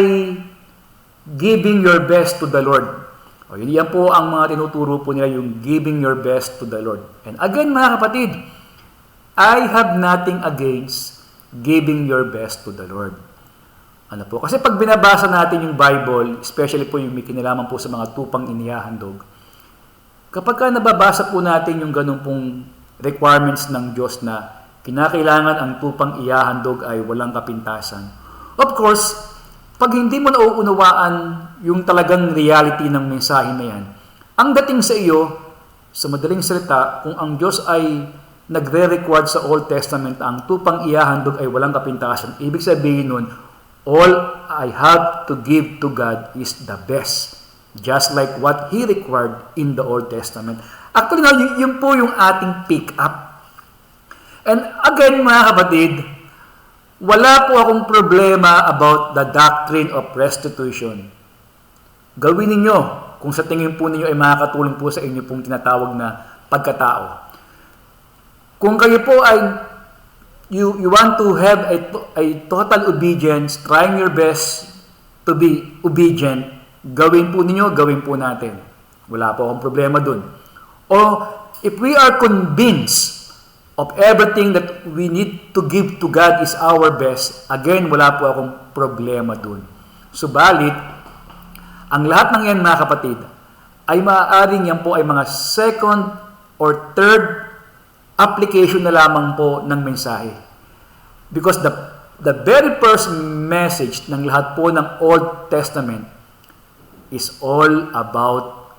giving your best to the Lord. O, yun yan po ang mga tinuturo po nila, yung giving your best to the Lord. And again, mga kapatid, I have nothing against giving your best to the Lord. Ano po? Kasi pag binabasa natin yung Bible, especially po yung may kinalaman po sa mga tupang inihahandog, kapag ka nababasa po natin yung ganun pong requirements ng Diyos na kinakailangan ang tupang ihahandog ay walang kapintasan. Of course, pag hindi mo nauunawaan yung talagang reality ng mensahe na yan, ang dating sa iyo, sa madaling salita, kung ang Diyos ay nagre-record sa Old Testament ang tupang ihahandog ay walang kapintasan, ibig sabihin nun, all I have to give to God is the best. Just like what He required in the Old Testament. Actually, yun po yung ating pick up. And again, mga kapatid, wala po akong problema about the doctrine of restitution. Gawin ninyo kung sa tingin po ninyo ay makakatulong po sa inyo pong tinatawag na pagkatao. Kung kayo po ay you want to have a total obedience, trying your best to be obedient, gawin po ninyo, gawin po natin. Wala po akong problema dun. O if we are convinced of everything that we need to give to God is our best, again, wala po akong problema dun. Subalit, ang lahat ng yan, mga kapatid, ay maaaring yan po ay mga second or third application na lamang po ng mensahe. Because the very first message ng lahat po ng Old Testament is all about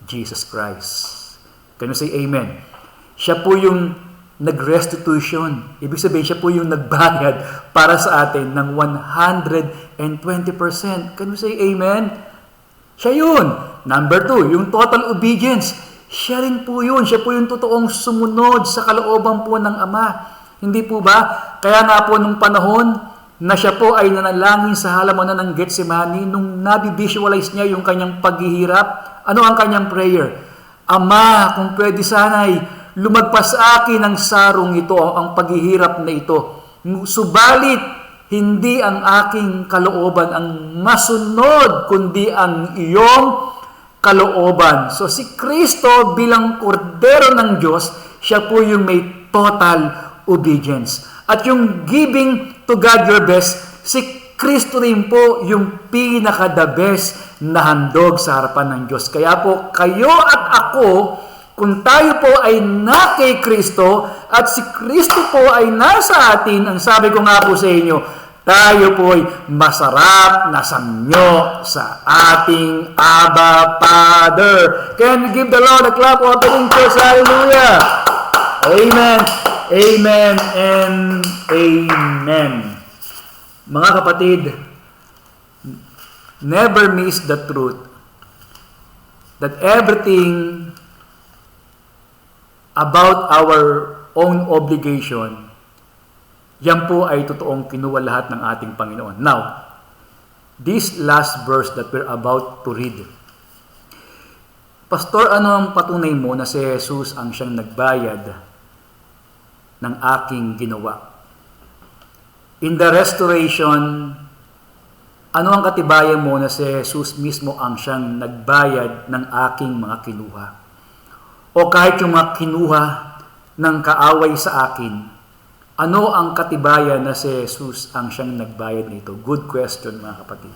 Jesus Christ. Can you say amen? Siya po yung nag-restitution. Ibig sabihin, siya po yung nagbayad para sa atin ng 120%. Can you say amen? Siya yun. Number 2, yung total obedience. Siya rin po yun. Siya po yung totoong sumunod sa kalooban po ng Ama. Hindi po ba? Kaya nga po nung panahon na siya po ay nanalangin sa halamanan ng Getsemani, nung nabivisualize niya yung kanyang paghihirap, ano ang kanyang prayer? Ama, kung pwede sana'y lumagpas sa akin ang sarong ito, ang paghihirap na ito. Subalit, hindi ang aking kalooban ang masunod, kundi ang iyong kalooban. So si Kristo bilang kordero ng Diyos, siya po yung may total obedience. At yung giving to God your best, si Kristo rin po yung pinaka-the best na handog sa harapan ng Diyos. Kaya po, kayo at ako, kung tayo po ay na kay Kristo at si Kristo po ay nasa atin, ang sabi ko nga po sa inyo, tayo po'y masarap na sanyo sa ating Abba Father. Can we give the Lord a clap of offering praise? Hallelujah! Amen, amen, and amen. Mga kapatid, never miss the truth that everything about our own obligation, yan po ay totoong kinuha lahat ng ating Panginoon. Now, this last verse that we're about to read. Pastor, ano ang patunay mo na si Jesus ang siyang nagbayad ng aking ginawa? In the restoration, ano ang katibayan mo na si Jesus mismo ang siyang nagbayad ng aking mga kinuha? O kahit yung mga kinuha ng kaaway sa akin, ano ang katibayan na si Jesus ang siyang nagbayad nito? Good question, mga kapatid.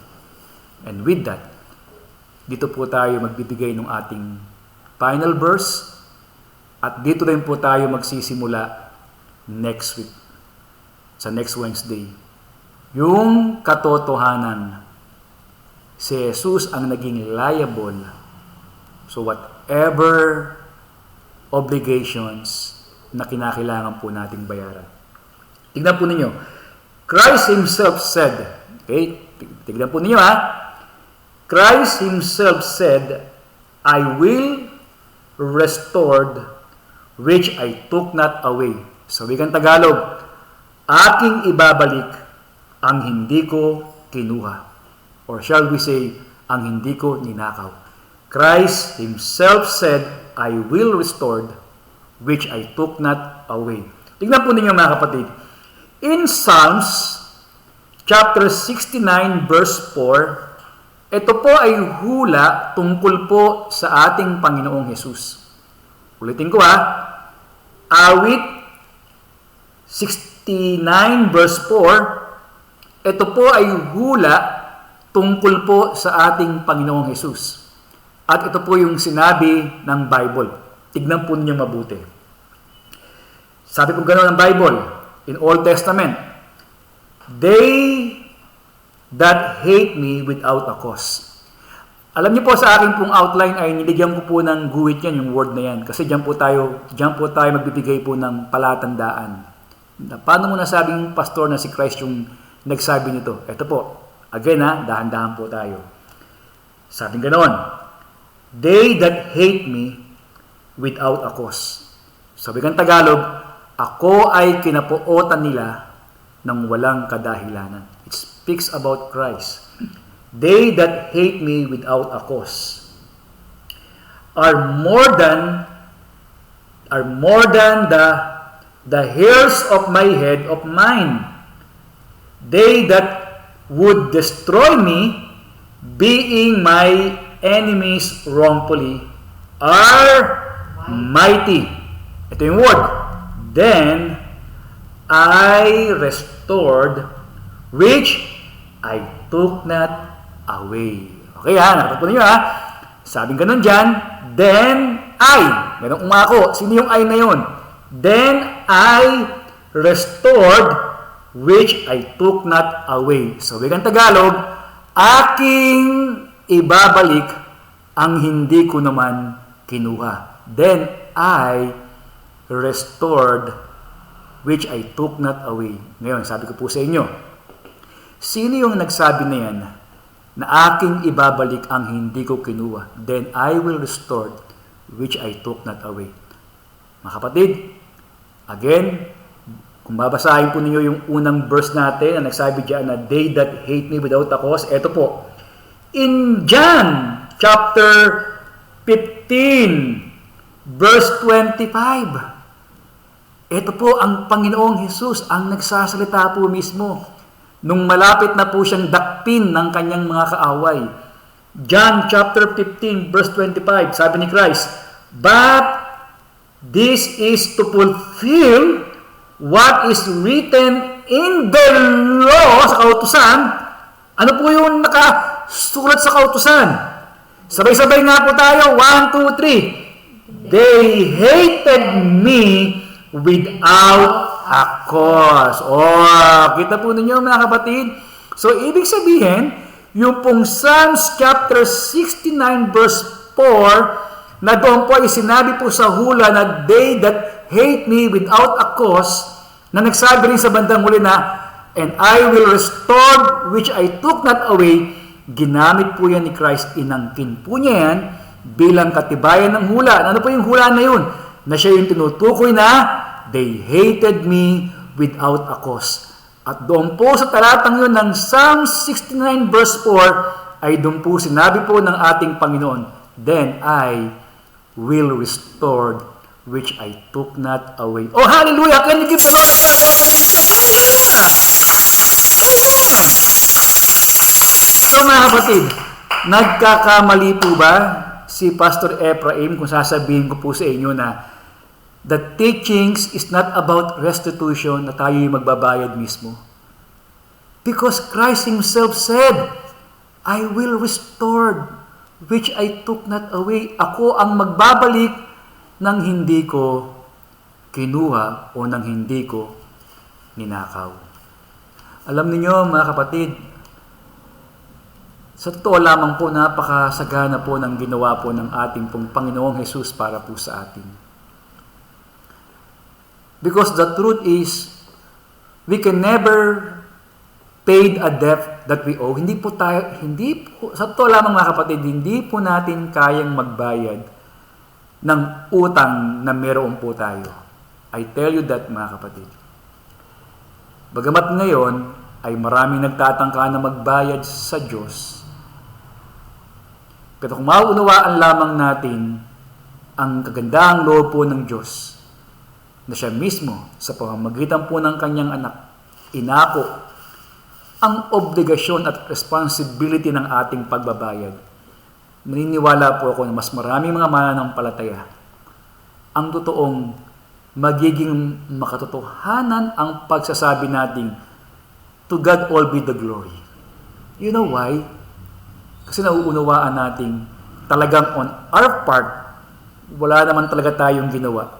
And with that, dito po tayo magbibigay ng ating final verse at dito rin po tayo magsisimula next week, sa next Wednesday. Yung katotohanan, si Jesus ang naging liable so whatever obligations na kinakailangan po nating bayaran. Tignan po ninyo. Christ Himself said, okay, tignan po ninyo ha. Christ Himself said, I will restore which I took not away. Sa wikang Tagalog, aking ibabalik ang hindi ko kinuha. Or shall we say, ang hindi ko ninakaw. Christ Himself said, I will restore which I took not away. Tignan po ninyo mga kapatid. In Psalms chapter 69 verse 4, ito po ay hula tungkol po sa ating Panginoong Jesus. Ulitin ko ha. Awit 69 verse 4, ito po ay hula tungkol po sa ating Panginoong Jesus. At ito po yung sinabi ng Bible. Tignan po ninyo mabuti. Sabi po gano'n ng Bible, in Old Testament, they that hate me without a cause. Alam niyo po sa akin pong outline ay niligyan ko po ng guhit yan, yung word na yan. Kasi diyan po tayo magbibigay po ng palatandaan. Paano mo nasabing pastor na si Christ yung nagsabi nito? Ito po, again ha, dahan-dahan po tayo. Sabing ganoon, they that hate me without a cause. Sabi ng Tagalog, ako ay kinapuotan nila ng walang kadahilanan. It speaks about Christ. They that hate me without a cause are more than the hairs of my head of mine. They that would destroy me, being my enemies wrongfully, are mighty. Ito yung word. Then I restored which I took not away. Okay ha, nakatapos ninyo ha. Sabing ganun dyan, then I, merong umako. Sino yung I na yun? Then I restored which I took not away. So, wikang Tagalog, aking ibabalik ang hindi ko naman kinuha. Then I restored which I took not away. Ngayon, sabi ko po sa inyo, sino yung nagsabi na yan na aking ibabalik ang hindi ko kinuha? Then I will restore which I took not away. Mga kapatid, again, kung babasahin po ninyo yung unang verse natin na nagsabi diyan na they that hate me without a cause, eto po. In John chapter 15 verse 25, ito po ang Panginoong Jesus ang nagsasalita po mismo nung malapit na po siyang dakpin ng kanyang mga kaaway. John chapter 15 verse 25, sabi ni Christ, but this is to fulfill what is written in the law, sa kautusan. Ano po yung nakasulat sa kautusan? Sabay-sabay nga po tayo. 1, 2, 3. They hated me without akos. Kita po ninyo mga kapatid. So, ibig sabihin, yung pong Psalms chapter 69 verse 4, na doon po ay sinabi po sa hula na they that hate me without a cause, na nagsabi rin sa bandang huli na, and I will restore which I took not away, ginamit po yan ni Christ, inangkin po niya yan bilang katibayan ng hula. Ano po yung hula na yun? Na siya yung tinutukoy na, they hated me without a cause. At doon po sa talatang yun ng Psalm 69 verse 4, ay doon po sinabi po ng ating Panginoon, then I will restore which I took not away. Oh, hallelujah! Can you give the Lord a clap? So mga kapatid, nagkakamali po ba si Pastor Ephraim kung sasabihin ko po sa inyo na the teachings is not about restitution, na tayo yung magbabayad mismo? Because Christ Himself said, I will restore which I took not away. Ako ang magbabalik ng hindi ko kinuha o ng hindi ko ninakaw. Alam niyo mga kapatid, sa totoo lamang po, napakasagana po ng ginawa po ng ating pong Panginoong Jesus para po sa atin. Because the truth is, we can never pay a debt that we owe. Sa totoo lamang mga kapatid, hindi po natin kayang magbayad ng utang na meron po tayo. I tell you that mga kapatid. Bagamat ngayon, ay maraming nagtatangka na magbayad sa Diyos. Pero kung mauunawaan lamang natin ang kagandahang loob po ng Diyos, na siya mismo sa pamamagitan po ng kanyang anak, inako ang obligasyon at responsibility ng ating pagbabayad. Maniniwala po ako na mas maraming mga mananampalataya ang totoong magiging makatotohanan ang pagsasabi nating, to God all be the glory. You know why? Kasi nauunawaan natin talagang on our part, wala naman talaga tayong ginawa,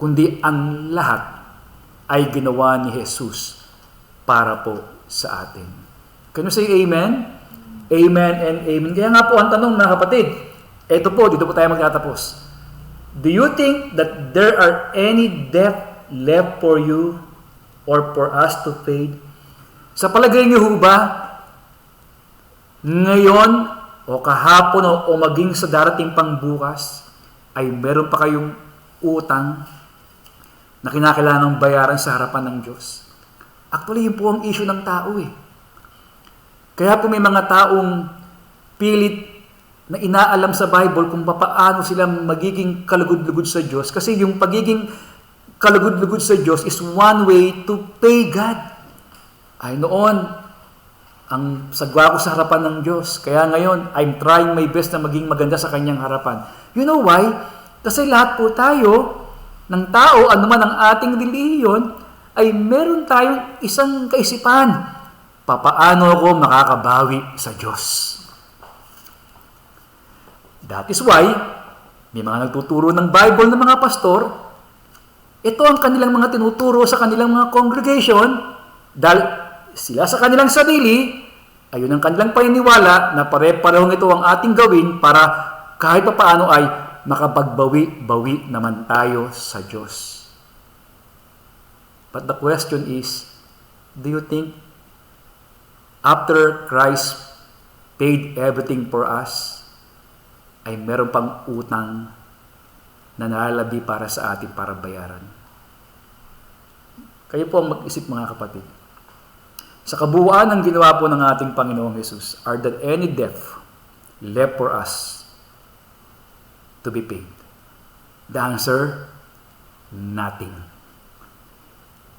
kundi ang lahat ay ginawa ni Jesus para po sa atin. Can you say amen? Amen and amen. Kaya nga po ang tanong mga kapatid, eto po, dito po tayo magtatapos. Do you think that there are any debt left for you or for us to pay? Sa palagay niyo ho ba, ngayon o kahapon o maging sa darating pang bukas, ay meron pa kayong utang na kinakailangang bayaran sa harapan ng Diyos? Actually, yun po ang issue ng tao eh. Kaya po may mga taong pilit na inaalam sa Bible kung paano sila magiging kalugod-lugod sa Diyos. Kasi yung pagiging kalugod-lugod sa Diyos is one way to pay God. Ay noon, ang sagwa ko sa harapan ng Diyos. Kaya ngayon, I'm trying my best na maging maganda sa kanyang harapan. You know why? Kasi lahat po tayo, ng tao, anuman ang ating relihiyon, ay meron tayong isang kaisipan. Papaano ako makakabawi sa Diyos? That is why, may mga nagtuturo ng Bible ng mga pastor, ito ang kanilang mga tinuturo sa kanilang mga congregation, dahil sila sa kanilang sarili, ayun ang kanilang paniniwala na pare-parehong ito ang ating gawin para kahit pa paano ay makapagbawi-bawi naman tayo sa Diyos. But the question is, do you think after Christ paid everything for us, ay meron pang utang na nalalabi para sa atin para bayaran? Kayo po ang mag-isip mga kapatid. Sa kabuuan ng ginawa po ng ating Panginoong Jesus, are there any debt left for us to be paid? The answer, nothing.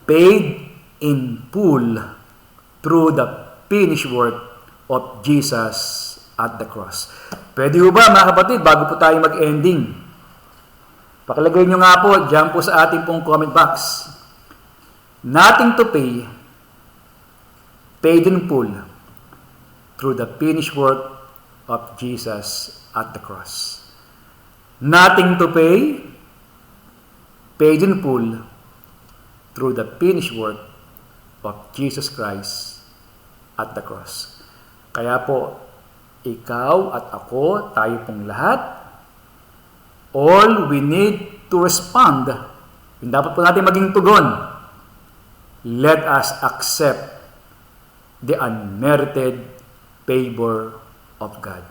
Paid in full through the finished work of Jesus at the cross. Pwede ho ba mga kapatid, bago po tayo mag-ending, pakilagay nyo nga po, dyan po sa ating pong comment box, nothing to pay, paid in full through the finished work of Jesus at the cross. Nothing to pay, paid in full through the finished work of Jesus Christ at the cross. Kaya po, ikaw at ako, tayo pong lahat, all we need to respond, yung dapat po natin maging tugon, let us accept the unmerited favor of God.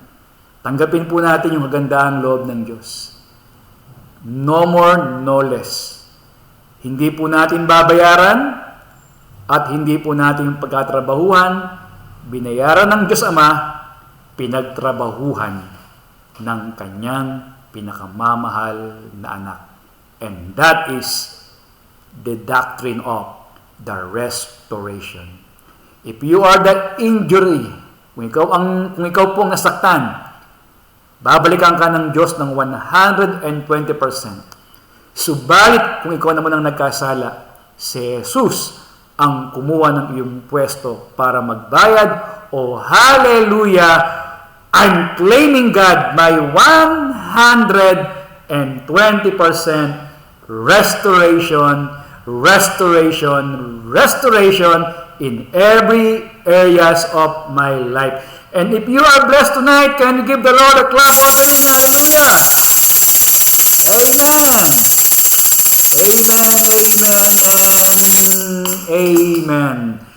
Tanggapin po natin yung kagandaang loob ng Diyos. No more, no less. Hindi po natin babayaran at hindi po natin pagkatrabahuhan. Binayaran ng Diyos Ama, pinagtrabahuhan ng kanyang pinakamamahal na anak. And that is the doctrine of the restoration. If you are the injury, kung ikaw po ang nasaktan, babalikan ka ng Diyos ng 120%. Subalit kung ikaw naman ang nagkasala, si Jesus ang kumuha ng iyong pwesto para magbayad. Oh, hallelujah! I'm claiming God my 120% restoration in every areas of my life. And if you are blessed tonight, can you give the Lord a clap offering? Hallelujah! Amen! Amen, amen, and amen.